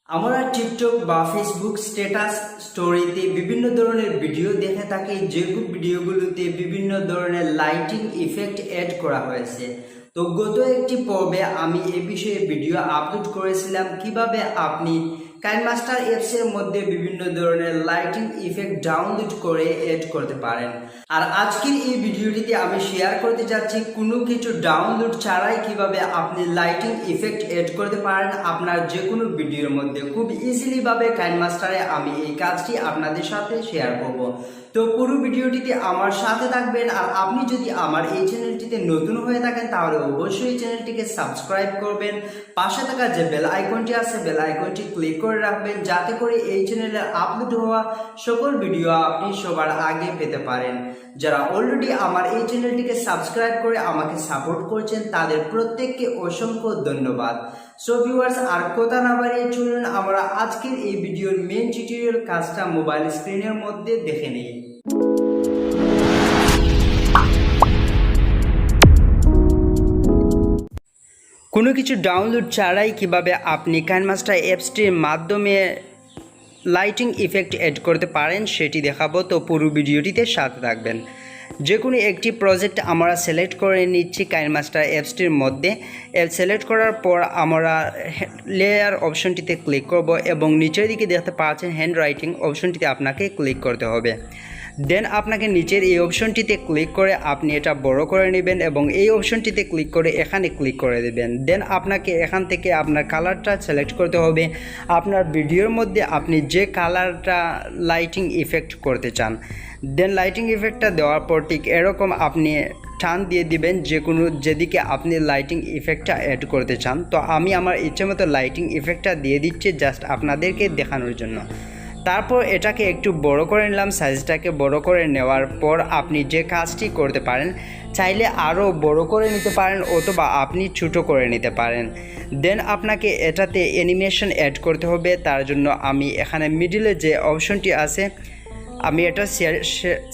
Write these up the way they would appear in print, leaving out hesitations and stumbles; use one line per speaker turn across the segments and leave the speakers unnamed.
আমরা টিকটক বা Facebook status স্টোরিতে বিভিন্ন ধরনের ভিডিও দেখে থাকি, যে ভিডিওগুলোতে বিভিন্ন ধরনের লাইটিং ইফেক্ট অ্যাড করা হয়েছে। তো গত একটি পর্বে আমি এই বিষয়ে ভিডিও আপলোড করেছিলাম কিভাবে আপনি কাইনমাস্টার অ্যাপস এর মধ্যে বিভিন্ন ধরনের লাইটিং ইফেক্ট ডাউনলোড করে অ্যাড করতে পারেন। আর আজকের এই ভিডিওটিতে আমি শেয়ার করতে যাচ্ছি কোনো কিছু ডাউনলোড ছাড়াই কিভাবে আপনি লাইটিং ইফেক্ট অ্যাড করতে পারেন আপনার যে কোনো ভিডিওর মধ্যে খুব ইজিলি ভাবে কাইনমাস্টারে। আমি এই কাজটি আপনাদের সাথে শেয়ার করব। তো পুরো ভিডিওটিতে আমার সাথে থাকবেন। আর আপনি যদি আমার এই চ্যানেলটিতে নতুন হয়ে থাকেন তাহলে অবশ্যই চ্যানেলটিকে সাবস্ক্রাইব করবেন। পাশে থাকা যে বেল আইকনটি আছে বেল আইকনটি ক্লিক করে রাখবেন, যাতে করে এই চ্যানেলে আপলোড হওয়া সকল ভিডিও আপনি সবার আগে পেতে পারেন। যারা অলরেডি আমার এই চ্যানেলটিকে সাবস্ক্রাইব করে আমাকে সাপোর্ট করছেন তাদের প্রত্যেককে অসংখ্য ধন্যবাদ। সো ভিউয়ার্স, আর কথা না বাড়িয়ে চলুন আমরা আজকের এই ভিডিওর মেইন টিউটোরিয়াল কাজটা মোবাইল স্ক্রিনের মধ্যে দেখে নিই। কোনো কিছু ডাউনলোড ছাড়াই কিভাবে আপনি কাইনমাস্টার অ্যাপসটির মাধ্যমে লাইটিং ইফেক্ট অ্যাড করতে পারেন সেটি দেখাবো। তো পুরো ভিডিওটিতে সাথে থাকবেন। যে কোনো একটি প্রজেক্ট আমরা সিলেক্ট করে নিচ্ছি কাইনমাস্টার অ্যাপসটির মধ্যে। সিলেক্ট করার পর আমরা লেয়ার অপশনটিতে ক্লিক করব এবং নিচের দিকে দেখতে পাচ্ছেন হ্যান্ড রাইটিং অপশনটিতে আপনাকে ক্লিক করতে হবে। দেন আপনাকে নিচের এই অপশনটিতে ক্লিক করে আপনি এটা বড় করে নেবেন এবং এই অপশনটিতে ক্লিক করে এখানে ক্লিক করে দেবেন। দেন আপনাকে এখান থেকে আপনার কালারটা সিলেক্ট করতে হবে। আপনার ভিডিওর মধ্যে আপনি যে কালারটা লাইটিং ইফেক্ট করতে চান, দেন লাইটিং ইফেক্টটা দেওয়ার পর ঠিক এরকম আপনি টান দিয়ে দিবেন যে কোনো যেদিকে আপনি লাইটিং ইফেক্টটা অ্যাড করতে চান। তো আমি আমার ইচ্ছে মতো লাইটিং ইফেক্টটা দিয়ে দিচ্ছি জাস্ট আপনাদেরকে দেখানোর জন্য। তারপর এটাকে একটু বড় করে নিলাম। সাইজটাকে বড় করে নেওয়ার পর আপনি যে কাজটি করতে পারেন, চাইলে আরও বড় করে নিতে পারেন অথবা আপনি ছোটো করে নিতে পারেন। দেন আপনাকে এটাতে অ্যানিমেশন অ্যাড করতে হবে। তার জন্য আমি এখানে মিডিলে যে অপশনটি আছে আমি এটা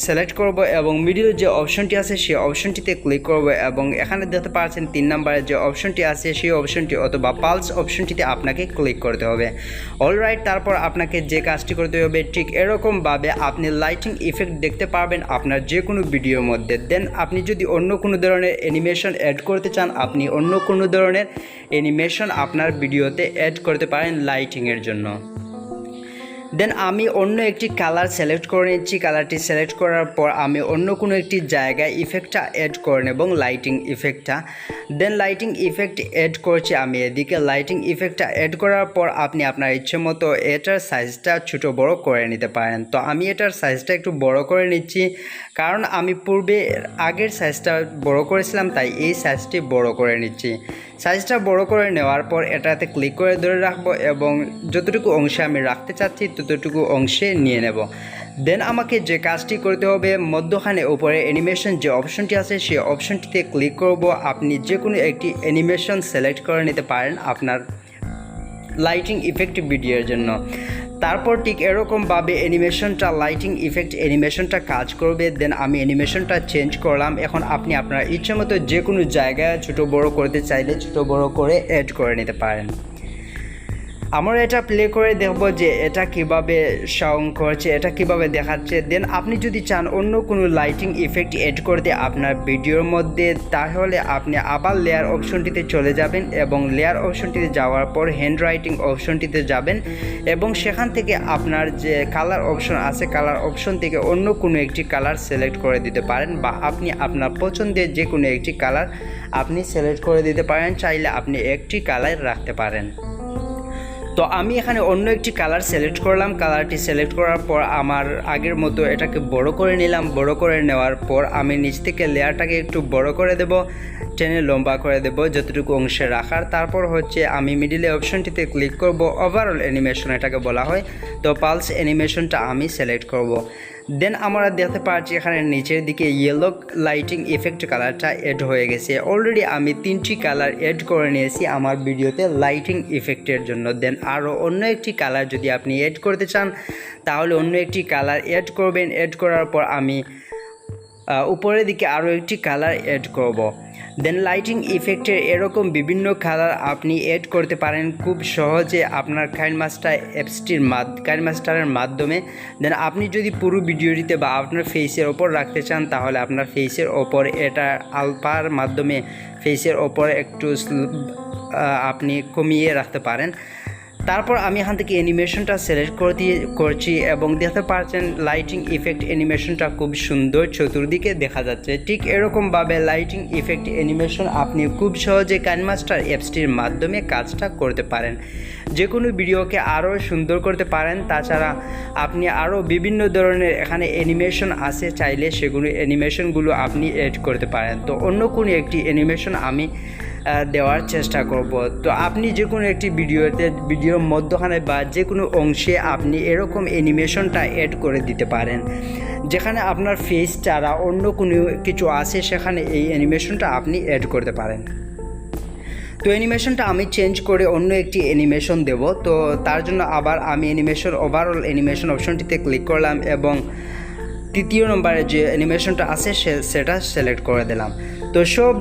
সিলেক্ট করব এবং মিডিলে যে অপশনটি আছে সেই অপশনটিতে ক্লিক করব এবং এখানে দেখতে পাচ্ছেন 3 নম্বরের যে অপশনটি আছে সেই অপশনটি অথবা পালস অপশনটিতে আপনাকে ক্লিক করতে হবে। অলরাইট, তারপর আপনাকে যে কাজটি করতে হবে ঠিক এরকমভাবে আপনি লাইটিং ইফেক্ট দেখতে পারবেন আপনার যে কোনো ভিডিওর মধ্যে। দেন আপনি যদি অন্য কোনো ধরনের অ্যানিমেশন অ্যাড করতে চান, আপনি অন্য কোনো ধরনের অ্যানিমেশন আপনার ভিডিওতে অ্যাড করতে পারেন লাইটিংয়ের জন্য। দেন আমি অন্য একটি কালার সিলেক্ট করে নিচ্ছি। কালারটি সিলেক্ট করার পর আমি অন্য কোনো একটি জায়গায় ইফেক্টটা অ্যাড করে নেব, লাইটিং ইফেক্টটা। দেন লাইটিং ইফেক্ট অ্যাড করছি আমি এদিকে। লাইটিং ইফেক্টটা অ্যাড করার পর আপনি আপনার ইচ্ছে মতো এটার সাইজটা ছোটো বড় করে নিতে পারেন। তো আমি এটার সাইজটা একটু বড় করে নিচ্ছি, কারণ আমি পূর্বে আগের সাইজটা বড় করেছিলাম, তাই এই সাইজটি বড় করে নিচ্ছি। সাইজটা বড় করে নেওয়ার পর এটাতে ক্লিক করে ধরে রাখবো এবং যতটুকু অংশে আমি রাখতে চাচ্ছি ততটুকু অংশে নিয়ে নেব। দেন আমাকে যে কাজটি করতে হবে, মধ্যখানে উপরে অ্যানিমেশন যে অপশনটি আছে সেই অপশনটিতে ক্লিক করব। আপনি যে কোনো একটি অ্যানিমেশন সিলেক্ট করে নিতে পারেন আপনার লাইটিং ইফেক্ট ভিডিওর জন্য। তারপর ঠিক এরকমভাবে অ্যানিমেশনটা লাইটিং ইফেক্ট অ্যানিমেশনটা কাজ করবে। দেন আমি অ্যানিমেশনটা চেঞ্জ করলাম। এখন আপনি আপনার ইচ্ছে মতো যে কোনো জায়গায় ছোটো বড়ো করতে চাইলে ছোটো বড়ো করে অ্যাড করে নিতে পারেন। আমরা এটা প্লে করে দেখব যে এটা কিভাবে সাউন্ড করছে, এটা কিভাবে দেখাচ্ছে। দেন আপনি যদি চান অন্য কোনো লাইটিং ইফেক্ট অ্যাড করতে আপনার ভিডিওর মধ্যে, তাহলে আপনি আবার লেয়ার অপশনটিতে চলে যাবেন এবং লেয়ার অপশনটিতে যাওয়ার পর হ্যান্ড রাইটিং অপশনটিতে যাবেন এবং সেখান থেকে আপনার যে কালার অপশন আছে কালার অপশন থেকে অন্য কোনো একটি কালার সিলেক্ট করে দিতে পারেন, বা আপনি আপনার পছন্দের যে কোনো একটি কালার আপনি সিলেক্ট করে দিতে পারেন। চাইলে আপনি একটি কালার রাখতে পারেন। তো আমি এখানে অন্য একটি কালার সিলেক্ট করলাম। কালারটি সিলেক্ট করার পর আমার আগের মতো এটাকে বড় করে নিলাম। বড় করে নেওয়ার পর আমি নিচ থেকে লেয়ারটাকে একটু বড় করে দেব, টেনে লম্বা করে দেব যতটুকু অংশে রাখার। তারপর হচ্ছে আমি মিডিলে অপশনটিতে ক্লিক করব, ওভারঅল অ্যানিমেশন এটাকে বলা হয়। তো পালস অ্যানিমেশনটা আমি সিলেক্ট করব। দেন আমরা দেখতে পাচ্ছি এখানে নিচের দিকে ইয়েলো লাইটিং ইফেক্ট কালারটা অ্যাড হয়ে গেছে। অলরেডি আমি 3টি কালার অ্যাড করে নিয়েছি আমার ভিডিওতে লাইটিং ইফেক্টের জন্য। দেন আরও অন্য একটি কালার যদি আপনি অ্যাড করতে চান তাহলে অন্য একটি কালার অ্যাড করবেন। অ্যাড করার পর আমি উপরের দিকে আরও একটি কালার অ্যাড করব। দেন লাইটিং ইফেক্টের এরকম বিভিন্ন কালার আপনি অ্যাড করতে পারেন খুব সহজে আপনার কাইনমাস্টারের মাধ্যমে। দেন আপনি যদি পুরো ভিডিওটিতে বা আপনার ফেসের ওপর রাখতে চান তাহলে আপনার ফেসের ওপর এটা আলপার মাধ্যমে ফেসের ওপর একটু আপনি কমিয়ে রাখতে পারেন। তারপর আমি এখান থেকে অ্যানিমেশনটা সিলেক্ট করছি এবং দেখতে পাচ্ছেন লাইটিং ইফেক্ট অ্যানিমেশনটা খুব সুন্দর চতুর্দিকে দেখা যাচ্ছে। ঠিক এরকমভাবে লাইটিং ইফেক্ট অ্যানিমেশন আপনি খুব সহজে কাইনমাস্টার অ্যাপসটির মাধ্যমে কাজটা করতে পারেন, যে কোনো ভিডিওকে আরও সুন্দর করতে পারেন। তাছাড়া আপনি আরও বিভিন্ন ধরনের এখানে অ্যানিমেশন আছে, চাইলে সেগুলো অ্যানিমেশনগুলো আপনি এড করতে পারেন। তো অন্য কোনো একটি অ্যানিমেশন আমি দেওয়ার চেষ্টা করব। তো আপনি যে কোনো একটি ভিডিওর মধ্যখানে বা যে কোনো অংশে আপনি এরকম অ্যানিমেশনটা অ্যাড করে দিতে পারেন, যেখানে আপনার ফেস ছাড়া অন্য কোনো কিছু আছে সেখানে এই অ্যানিমেশনটা আপনি অ্যাড করতে পারেন। তো অ্যানিমেশনটা আমি চেঞ্জ করে অন্য একটি অ্যানিমেশন দেব। তো তার জন্য আবার আমি ওভারঅল অ্যানিমেশন অপশনটিতে ক্লিক করলাম এবং তৃতীয় নম্বরে যে অ্যানিমেশনটা আছে সেটা সিলেক্ট করে দিলাম। তো সব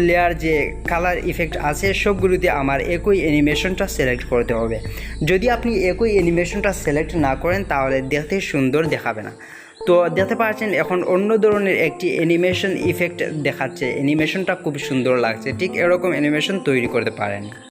লেয়ার যে কালার ইফেক্ট আছে সবগুলোতে আমার একই অ্যানিমেশনটা সিলেক্ট করতে হবে। যদি আপনি একই অ্যানিমেশনটা সিলেক্ট না করেন তাহলে দেখতে সুন্দর দেখাবে না। তো দেখতে পাচ্ছেন এখন অন্য ধরনের একটি অ্যানিমেশন ইফেক্ট দেখাচ্ছে, অ্যানিমেশনটা খুব সুন্দর লাগছে। ঠিক এরকম অ্যানিমেশন তৈরি করতে পারেন।